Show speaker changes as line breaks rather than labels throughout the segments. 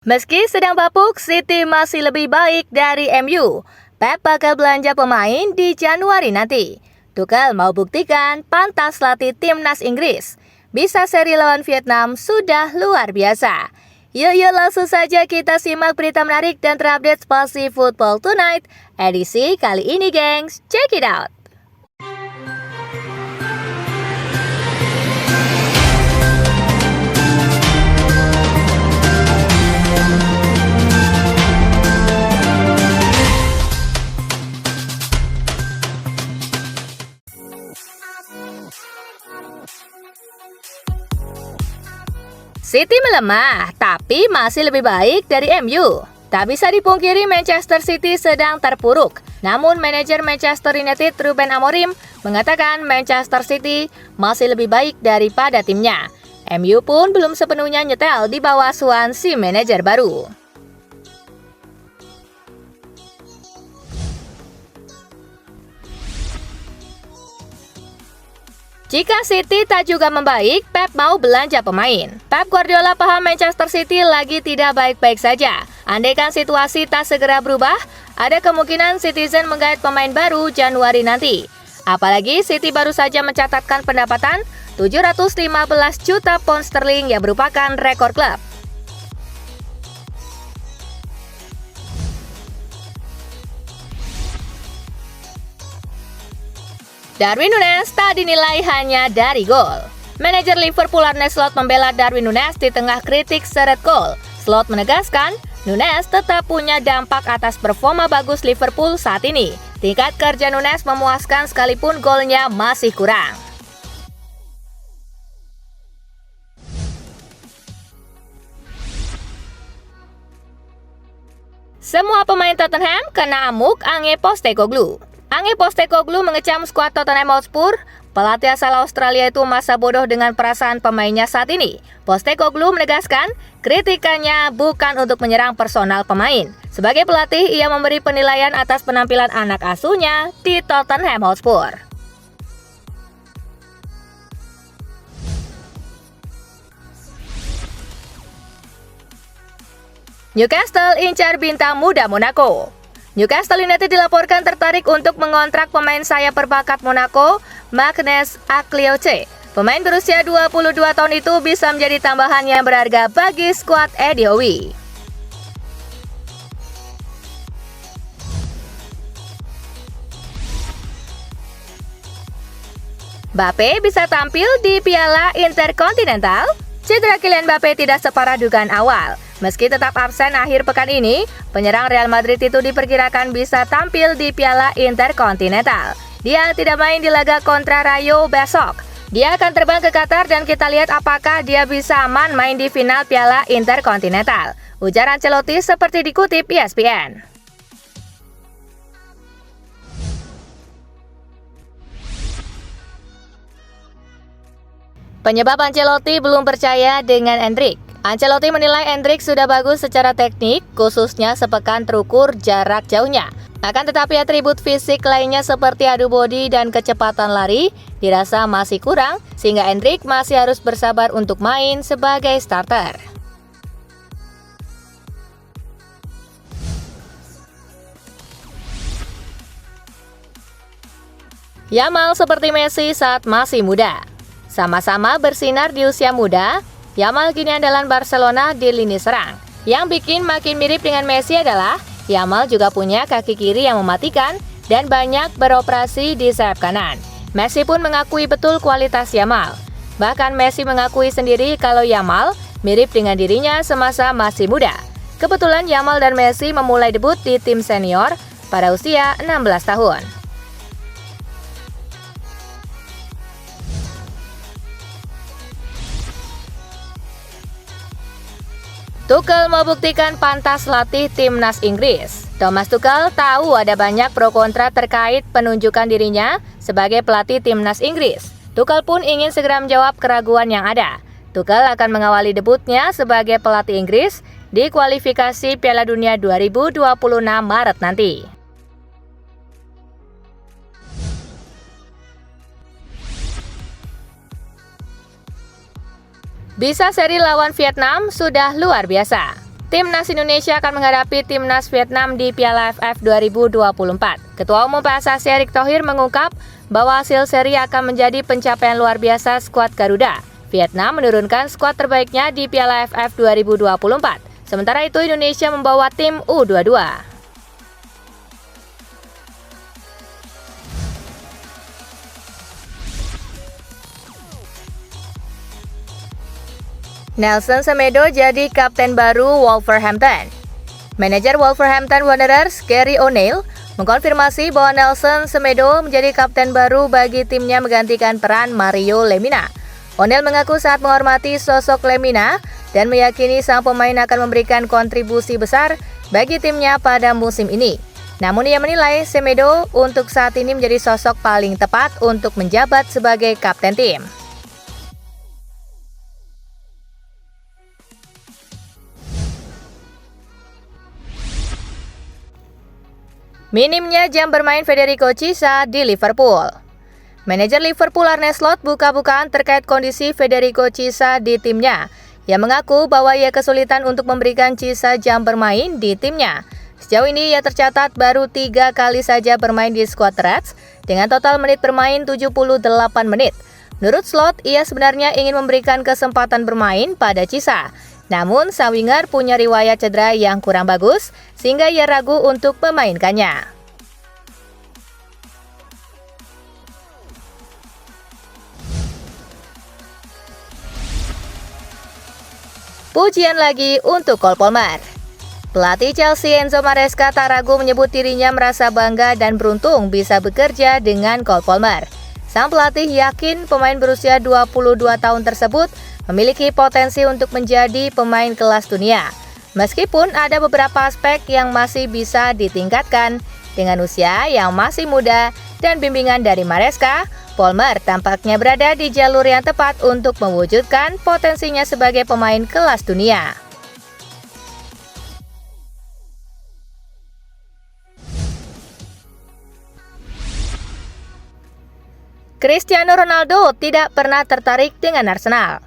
Meski sedang bapuk, City masih lebih baik dari MU. Pep bakal belanja pemain di Januari nanti. Tuchel mau buktikan pantas latih timnas Inggris. Bisa seri lawan Vietnam sudah luar biasa. Yuk langsung saja kita simak berita menarik dan terupdate Spasi Football Tonight edisi kali ini, gengs. Check it out. City melemah, tapi masih lebih baik dari MU. Tak bisa dipungkiri Manchester City sedang terpuruk. Namun manajer Manchester United Ruben Amorim mengatakan Manchester City masih lebih baik daripada timnya. MU pun belum sepenuhnya nyetel di bawah asuhan si manajer baru. Jika City tak juga membaik, Pep mau belanja pemain. Pep Guardiola paham Manchester City lagi tidak baik-baik saja. Andaikan situasi tak segera berubah, ada kemungkinan Citizen menggait pemain baru Januari nanti. Apalagi City baru saja mencatatkan pendapatan 715 juta pound sterling yang merupakan rekor klub. Darwin Núñez tak dinilai hanya dari gol. Manajer Liverpool Arne Slot membela Darwin Núñez di tengah kritik seret gol. Slot menegaskan, Núñez tetap punya dampak atas performa bagus Liverpool saat ini. Tingkat kerja Núñez memuaskan sekalipun golnya masih kurang. Semua pemain Tottenham kena amuk Ange Postecoglou. Ange Postecoglou mengecam skuad Tottenham Hotspur. Pelatih asal Australia itu masa bodoh dengan perasaan pemainnya saat ini. Postecoglou menegaskan, kritikannya bukan untuk menyerang personal pemain. Sebagai pelatih, ia memberi penilaian atas penampilan anak asuhnya di Tottenham Hotspur. Newcastle incar bintang muda Monaco. Newcastle United dilaporkan tertarik untuk mengontrak pemain sayap berbakat Monaco, Magnus Aklioche. Pemain berusia 22 tahun itu bisa menjadi tambahan yang berharga bagi skuad Eddie Howe. Mbappe bisa tampil di Piala Intercontinental? Cedera Kylian Mbappe tidak separah dugaan awal. Meski tetap absen akhir pekan ini, penyerang Real Madrid itu diperkirakan bisa tampil di Piala Intercontinental. Dia tidak main di laga kontra Rayo besok. Dia akan terbang ke Qatar dan kita lihat apakah dia bisa aman main di final Piala Intercontinental. Ujar Ancelotti seperti dikutip ESPN. Penyebab Ancelotti belum percaya dengan Endrick. Ancelotti menilai Endrick sudah bagus secara teknik, khususnya sepekan terukur jarak jauhnya. Akan tetapi atribut fisik lainnya seperti adu bodi dan kecepatan lari dirasa masih kurang, sehingga Endrick masih harus bersabar untuk main sebagai starter. Yamal seperti Messi saat masih muda. Sama-sama bersinar di usia muda, Yamal kini andalan Barcelona di lini serang. Yang bikin makin mirip dengan Messi adalah Yamal juga punya kaki kiri yang mematikan dan banyak beroperasi di sayap kanan. Messi pun mengakui betul kualitas Yamal. Bahkan Messi mengakui sendiri kalau Yamal mirip dengan dirinya semasa masih muda. Kebetulan Yamal dan Messi memulai debut di tim senior pada usia 16 tahun. Tuchel mau buktikan pantas latih timnas Inggris. Thomas Tuchel tahu ada banyak pro kontra terkait penunjukan dirinya sebagai pelatih timnas Inggris. Tuchel pun ingin segera menjawab keraguan yang ada. Tuchel akan mengawali debutnya sebagai pelatih Inggris di kualifikasi Piala Dunia 2026 Maret nanti. Bisa seri lawan Vietnam sudah luar biasa. Timnas Indonesia akan menghadapi Timnas Vietnam di Piala AFF 2024. Ketua Umum PSSI Erick Thohir mengungkap bahwa hasil seri akan menjadi pencapaian luar biasa skuad Garuda. Vietnam menurunkan skuad terbaiknya di Piala AFF 2024. Sementara itu Indonesia membawa tim U22. Nelson Semedo jadi kapten baru Wolverhampton. Manajer Wolverhampton Wanderers, Gary O'Neill, mengkonfirmasi bahwa Nelson Semedo menjadi kapten baru bagi timnya menggantikan peran Mario Lemina. O'Neill mengaku sangat menghormati sosok Lemina dan meyakini sang pemain akan memberikan kontribusi besar bagi timnya pada musim ini. Namun ia menilai Semedo untuk saat ini menjadi sosok paling tepat untuk menjabat sebagai kapten tim. Minimnya jam bermain Federico Chiesa di Liverpool. Manajer Liverpool Arne Slot buka-bukaan terkait kondisi Federico Chiesa di timnya. Ia mengaku bahwa ia kesulitan untuk memberikan Chiesa jam bermain di timnya. Sejauh ini ia tercatat baru 3 kali saja bermain di skuad Reds dengan total menit bermain 78 menit. Menurut Slot, ia sebenarnya ingin memberikan kesempatan bermain pada Chiesa. Namun, sang winger punya riwayat cedera yang kurang bagus, sehingga ia ragu untuk memainkannya. Pujian lagi untuk Cole Palmer. Pelatih Chelsea Enzo Maresca tak ragu menyebut dirinya merasa bangga dan beruntung bisa bekerja dengan Cole Palmer. Sang pelatih yakin pemain berusia 22 tahun tersebut memiliki potensi untuk menjadi pemain kelas dunia. Meskipun ada beberapa aspek yang masih bisa ditingkatkan, dengan usia yang masih muda dan bimbingan dari Maresca, Palmer tampaknya berada di jalur yang tepat untuk mewujudkan potensinya sebagai pemain kelas dunia. Cristiano Ronaldo tidak pernah tertarik dengan Arsenal.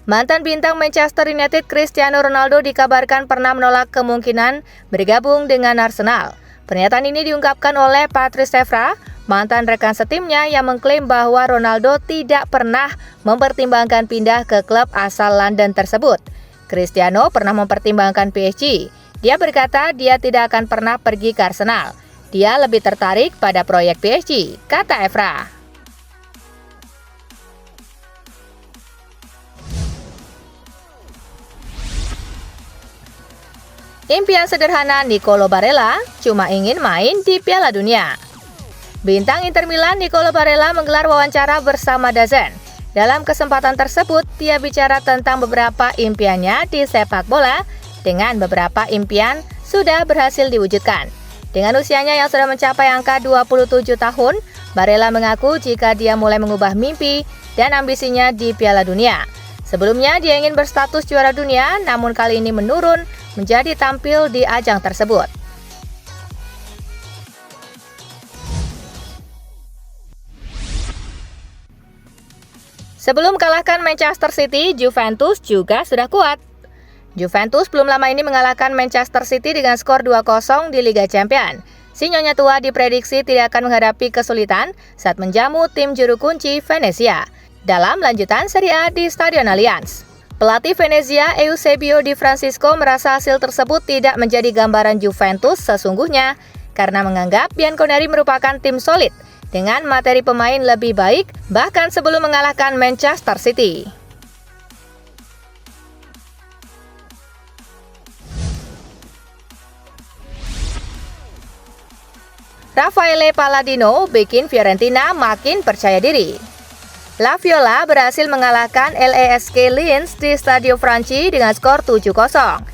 Mantan bintang Manchester United Cristiano Ronaldo dikabarkan pernah menolak kemungkinan bergabung dengan Arsenal. Pernyataan ini diungkapkan oleh Patrice Evra, mantan rekan setimnya yang mengklaim bahwa Ronaldo tidak pernah mempertimbangkan pindah ke klub asal London tersebut. Cristiano pernah mempertimbangkan PSG. Dia berkata dia tidak akan pernah pergi ke Arsenal. Dia lebih tertarik pada proyek PSG, kata Evra. Impian sederhana Nicolo Barella cuma ingin main di Piala Dunia. Bintang Inter Milan Nicolo Barella menggelar wawancara bersama DAZN. Dalam kesempatan tersebut, dia bicara tentang beberapa impiannya di sepak bola, dengan beberapa impian sudah berhasil diwujudkan. Dengan usianya yang sudah mencapai angka 27 tahun, Barella mengaku jika dia mulai mengubah mimpi dan ambisinya di Piala Dunia. Sebelumnya dia ingin berstatus juara dunia, namun kali ini menurun menjadi tampil di ajang tersebut. Sebelum kalahkan Manchester City, Juventus juga sudah kuat. Juventus belum lama ini mengalahkan Manchester City dengan skor 2-0 di Liga Champions. Si Nyonya Tua diprediksi tidak akan menghadapi kesulitan saat menjamu tim juru kunci Venezia dalam lanjutan Serie A di Stadion Allianz. Pelatih Venezia Eusebio Di Francisco merasa hasil tersebut tidak menjadi gambaran Juventus sesungguhnya karena menganggap Bianconeri merupakan tim solid dengan materi pemain lebih baik bahkan sebelum mengalahkan Manchester City. Raffaele Palladino bikin Fiorentina makin percaya diri. La Viola berhasil mengalahkan LASK Linz di Stadio Franchi dengan skor 7-0.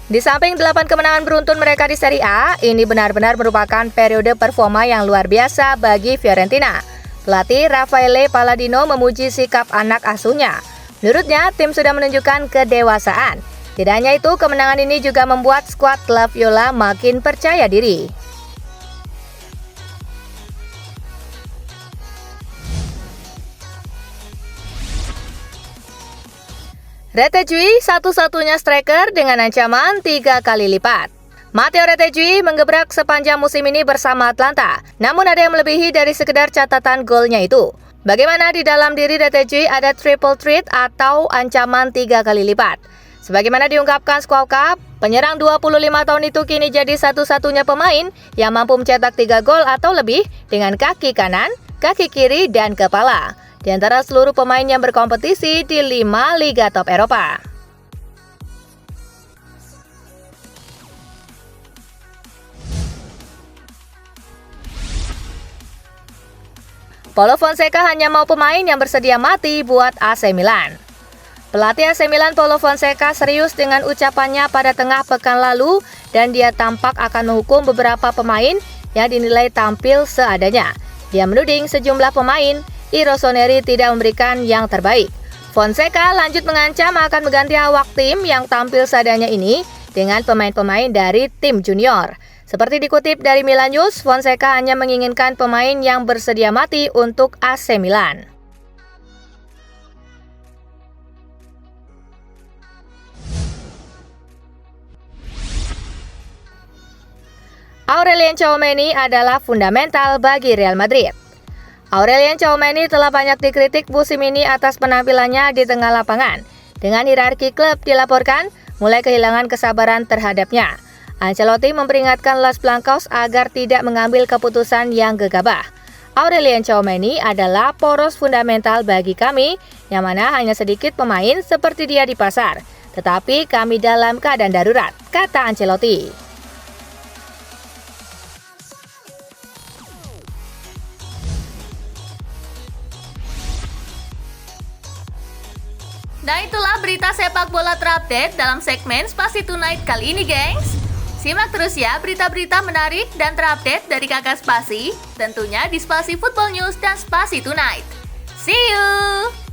Di samping 8 kemenangan beruntun mereka di Serie A, ini benar-benar merupakan periode performa yang luar biasa bagi Fiorentina. Pelatih Raffaele Palladino memuji sikap anak asuhnya. Menurutnya, tim sudah menunjukkan kedewasaan. Tidak hanya itu, kemenangan ini juga membuat skuad La Viola makin percaya diri. Retegui satu-satunya striker dengan ancaman 3 kali lipat. Matteo Retegui menggebrak sepanjang musim ini bersama Atlanta, namun ada yang melebihi dari sekedar catatan golnya itu. Bagaimana di dalam diri Retegui ada triple threat atau ancaman 3 kali lipat. Sebagaimana diungkapkan Squawk Cup, penyerang 25 tahun itu kini jadi satu-satunya pemain yang mampu mencetak 3 gol atau lebih dengan kaki kanan, kaki kiri, dan kepala di antara seluruh pemain yang berkompetisi di 5 liga top Eropa. Paulo Fonseca hanya mau pemain yang bersedia mati buat AC Milan. Pelatih AC Milan Paulo Fonseca serius dengan ucapannya pada tengah pekan lalu dan dia tampak akan menghukum beberapa pemain yang dinilai tampil seadanya. Dia menuding sejumlah pemain Rossoneri tidak memberikan yang terbaik. Fonseca lanjut mengancam akan mengganti awak tim yang tampil seadanya ini dengan pemain-pemain dari tim junior. Seperti dikutip dari Milan News, Fonseca hanya menginginkan pemain yang bersedia mati untuk AC Milan. Aurelien Tchouaméni adalah fundamental bagi Real Madrid. Aurelien Tchouaméni telah banyak dikritik musim ini atas penampilannya di tengah lapangan. Dengan hierarki klub dilaporkan mulai kehilangan kesabaran terhadapnya. Ancelotti memperingatkan Los Blancos agar tidak mengambil keputusan yang gegabah. Aurelien Tchouaméni adalah poros fundamental bagi kami, yang mana hanya sedikit pemain seperti dia di pasar. Tetapi kami dalam keadaan darurat, kata Ancelotti.
Nah, itulah berita sepak bola terupdate dalam segmen Spasi Tonight kali ini, gengs. Simak terus ya berita-berita menarik dan terupdate dari Kakak Spasi, tentunya di Spasi Football News dan Spasi Tonight. See you!